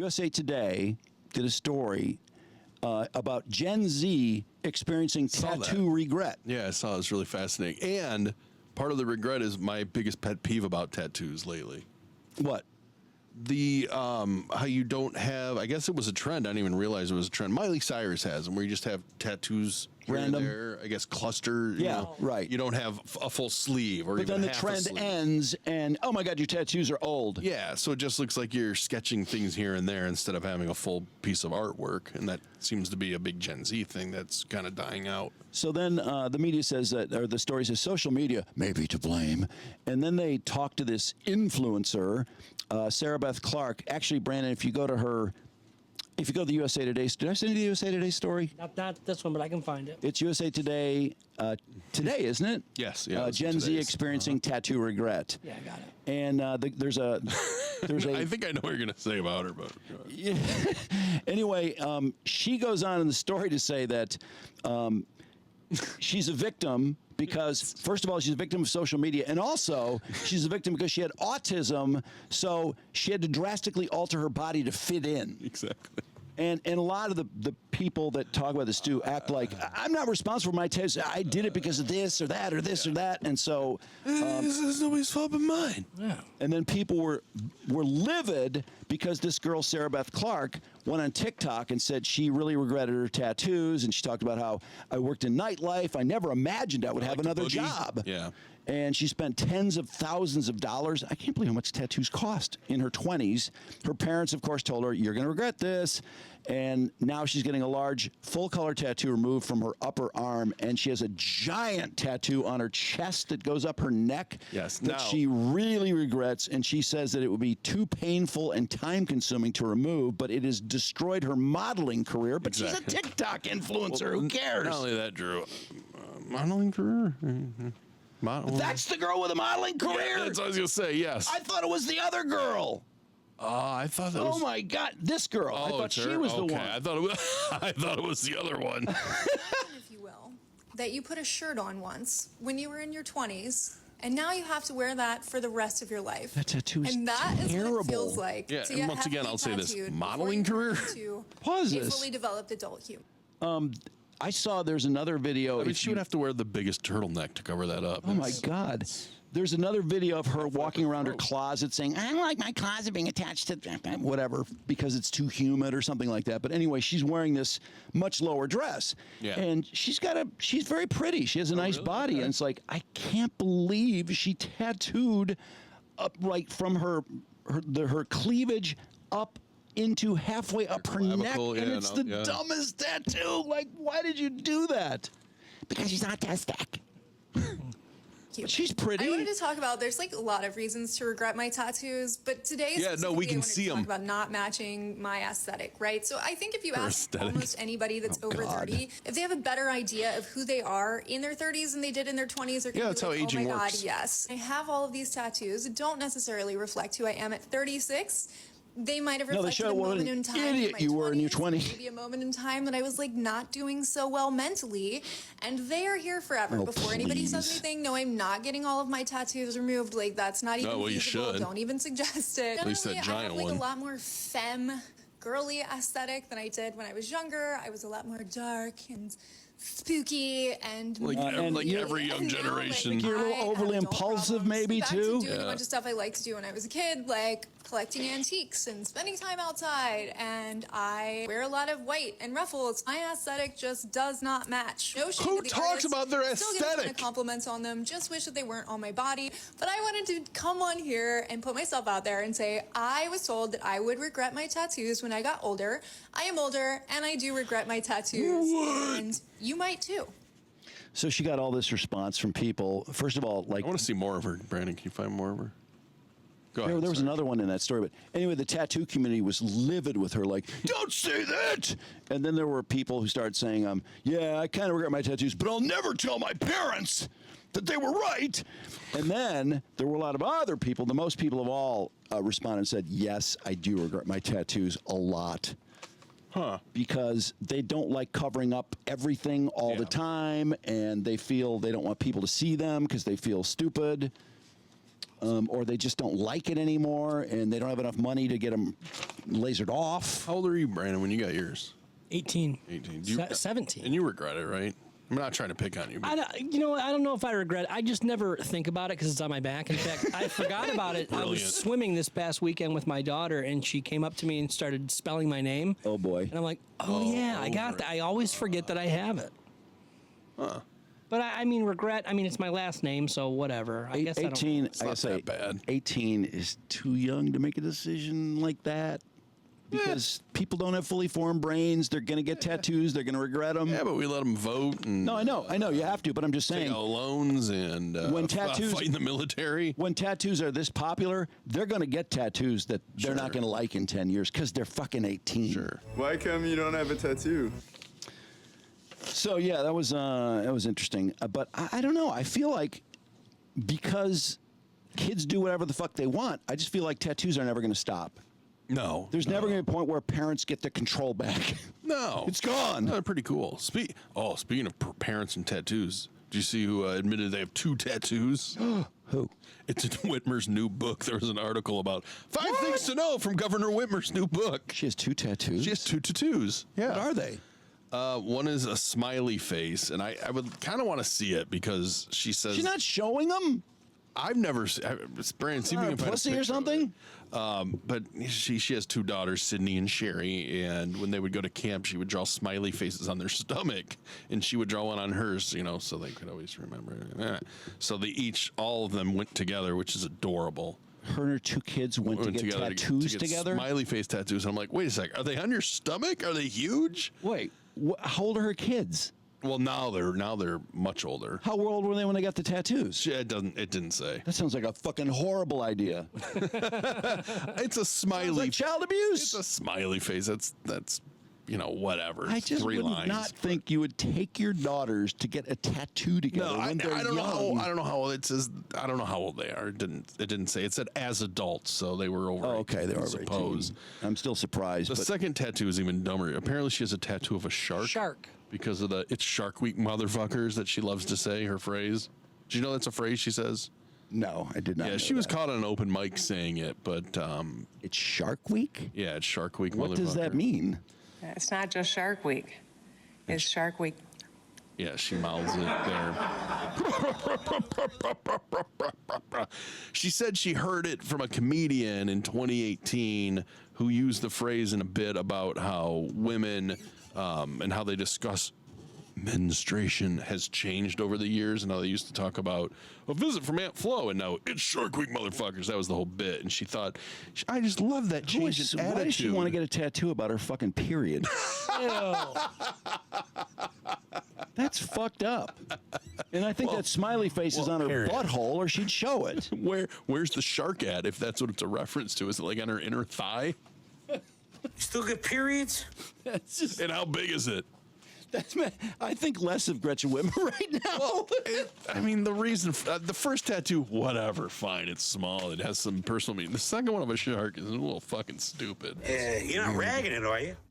USA Today did a story about Gen Z experiencing tattoo regret. Yeah, I saw it. It's really fascinating. And part of the regret is my biggest pet peeve about tattoos lately. What? The how you don't have, I guess it was a trend. I didn't even realize it was a trend. Miley Cyrus has them where you just have tattoos here and Random. there. I guess cluster. Yeah, right. You don't have a full sleeve or But even then the half a trend sleeve. ends, and oh my God, your tattoos are old. Yeah, so it just looks like you're sketching things here and there instead of having a full piece of artwork, and that seems to be a big Gen Z thing that's kind of dying out. So then the media says that, or the story says social media may be to blame. And then they talk to this influencer, Sarah Beth Clark. Actually, Brandon, if you go to the USA Today, did I send you the USA Today story? Not this one, but I can find it. It's USA Today today, isn't it? Yes, yeah. Gen Z experiencing tattoo regret. Yeah, I got it. And there's a I think I know what you're going to say about her, but anyway, she goes on in the story to say that she's a victim because, first of all, she's a victim of social media, and also she's a victim because she had autism, so she had to drastically alter her body to fit in. exactly. And a lot of the people that talk about this do act like, I'm not responsible for my taste. I did it because of this or that or this or that. And so this is nobody's fault but mine. Yeah. and then people were livid because this girl, Sarah Beth Clark, went on TikTok and said she really regretted her tattoos. And she talked about how I worked in nightlife. I never imagined I would have like the another boogie. job. Yeah. And she spent tens of thousands of dollars. I can't believe how much tattoos cost in her 20s. Her parents, of course, told her, you're going to regret this. And now she's getting a large full-color tattoo removed from her upper arm. And she has a giant tattoo on her chest that goes up her neck Yes. that Now- she really regrets. And she says that it would be too painful and time-consuming to remove, but it has destroyed her modeling career. But she's a Exactly. TikTok influencer. Who cares? Not only that, Drew, modeling career. That's the girl with a modeling career. Yeah, that's what I was gonna say. Yes. I thought it was the other girl. I thought that was. Oh my God, this girl! I thought it's she her? was the Okay, one. I thought it was. I thought it was the other one. If you will, that you put a shirt on once when you were in your 20s, and now you have to wear that for the rest of your life. That tattoo is and that is terrible. what it feels like. Yeah, to and get once again, heavily I'll say this, tattooed modeling before you career? turn into Pause a this. fully developed adult human. I saw there's another video. I mean, if she you- would have to wear the biggest turtleneck to cover that up. Oh my God. There's another video of her walking around her gross. closet saying, I don't like my closet being attached to whatever because it's too humid or something like that. But anyway, she's wearing this much lower dress. Yeah. And she's very pretty. She has a nice really? body. Okay. And it's like, I can't believe she tattooed up like from her cleavage up into halfway up her neck. clavicle, And yeah, it's no, the yeah. dumbest tattoo. Like, why did you do that? Because she's autistic. Cute. She's pretty. I wanted to talk about, there's like a lot of reasons to regret my tattoos, but today Yeah, no, we specifically, can I wanted see to 'em. talk about not matching my aesthetic, right? So I think if you Her ask aesthetic? almost anybody that's over God. 30, if they have a better idea of who they are in their 30s than they did in their 20s, they're Yeah, gonna that's be how like, aging oh my works. God, yes. I have all of these tattoos that don't necessarily reflect who I am at 36. They might have No, they reflected show a what moment an in time. idiot my you were in your 20s, 20s. Maybe a moment in time that I was like not doing so well mentally, and they are here forever. Oh, Before anybody says please. anything, no, I'm not getting all of my tattoos removed. Like that's not even well, you feasible. should. Don't even suggest it. At least that Generally, giant I have like one. a lot more femme, girly aesthetic than I did when I was younger. I was a lot more dark and spooky and Like, and like you- every young and now, generation. like, You're a little I have overly adult impulsive problems. maybe, Back too? to doing a bunch of stuff I liked to do when I was a kid, like collecting antiques and spending time outside. And I wear a lot of white and ruffles. My aesthetic just does not match. No shade Who to the talks artists. about their Still get a ton aesthetic? of compliments on them. Just wish that they weren't on my body. But I wanted to come on here and put myself out there and say I was told that I would regret my tattoos when I got older. I am older, and I do regret my tattoos. What? And you might too. So she got all this response from people. First of all, like I want to see more of her. Brandon, can you find more of her? Go ahead. there was sorry. another one in that story. But anyway, the tattoo community was livid with her, like, don't say that. And then there were people who started saying, yeah, I kind of regret my tattoos, but I'll never tell my parents that they were right. And then there were a lot of other people. The most people of all responded and said, yes, I do regret my tattoos a lot. Huh. Because they don't like covering up everything all the Yeah. time, and they feel they don't want people to see them because they feel stupid. or they just don't like it anymore, and they don't have enough money to get them lasered off. How old are you, Brandon, when you got yours? 18. 18. 17. And you regret it, right? I'm not trying to pick on you. But You know what? I don't know if I regret it. I just never think about it because it's on my back. In fact, I forgot about it. I was Brilliant. swimming this past weekend with my daughter, and she came up to me and started spelling my name. Oh, boy. And I'm like, oh yeah, I got that. I always forget that I have it. Huh. But I mean, regret. I mean, it's my last name, so whatever. I guess 18, It's not that bad. 18 is too young to make a decision like that because people don't have fully formed brains. They're going to get tattoos. They're going to regret them. Yeah, but we let them vote. And No, I know. You have to, but I'm just take saying. out loans and When tattoos- fight in the military. When tattoos are this popular, they're going to get tattoos that they're not Sure. going to like in 10 years because they're fucking 18. Sure. Why come you don't have a tattoo? So yeah, that was interesting. But I don't know. I feel like because kids do whatever the fuck they want, I just feel like tattoos are never going to stop. No. There's never going to be a point where parents get their control back. No. It's gone. They're pretty cool. Speaking of parents and tattoos, do you see who admitted they have 2 tattoos? Who? It's in Whitmer's new book. There was an article about 5 things to know from Governor Whitmer's new book. She has 2 tattoos. She has 2 tattoos. Yeah. What are they? One is a smiley face, and I would kind of want to see it because she says She's not showing them. I've never seen Brandon. See if you can find a Pussy or picture of something. it. But she has 2 daughters, Sydney and Sherry, and when they would go to camp, she would draw smiley faces on their stomach, and she would draw one on hers, so they could always remember. So all of them went together, which is adorable. Her and her 2 kids went to get tattoos to get together. Smiley face tattoos. I'm like, wait a sec, are they on your stomach? Are they huge? Wait, how old are her kids? Well, now they're much older. How old were they when they got the tattoos? It didn't say. That sounds like a fucking horrible idea. It's a smiley. Sounds like child abuse. It's a smiley face. That's whatever. I just 3 would lines. not think you would take your daughters to get a tattoo together No, I when they're don't know. young. I don't know how old it says. I don't know how old they are. It didn't say. It said as adults, so they were over. Oh, okay, they 18, were I over 18. suppose. I'm still surprised. The but second tattoo is even dumber. Apparently, she has a tattoo of a shark. Shark. Because of it's Shark Week, motherfuckers, that she loves to say. Her phrase. Do you know that's a phrase she says? no, I did not. Yeah, know she was that. caught on an open mic saying it, but It's Shark Week. yeah, it's Shark Week. What does that motherfucker. mean? It's not just Shark Week. It's Shark Week. Yeah, she mouths it there. She said she heard it from a comedian in 2018 who used the phrase in a bit about how women and how they discuss menstruation has changed over the years, and how they used to talk about a visit from Aunt Flo, and now it's Shark Week, motherfuckers. That was the whole bit, and she thought, I just love that change in attitude. Why does she want to get a tattoo about her fucking period? That's fucked up. And I think that smiley face is on her butthole, or she'd show it. Where's the shark at? If that's what it's a reference to, is it like on her inner thigh? Still get periods? That's just, And how big is it? I think less of Gretchen Whitmer right now. The reason, the first tattoo, whatever, fine, it's small, it has some personal meaning. The second one of a shark is a little fucking stupid. You're not ragging it, are you?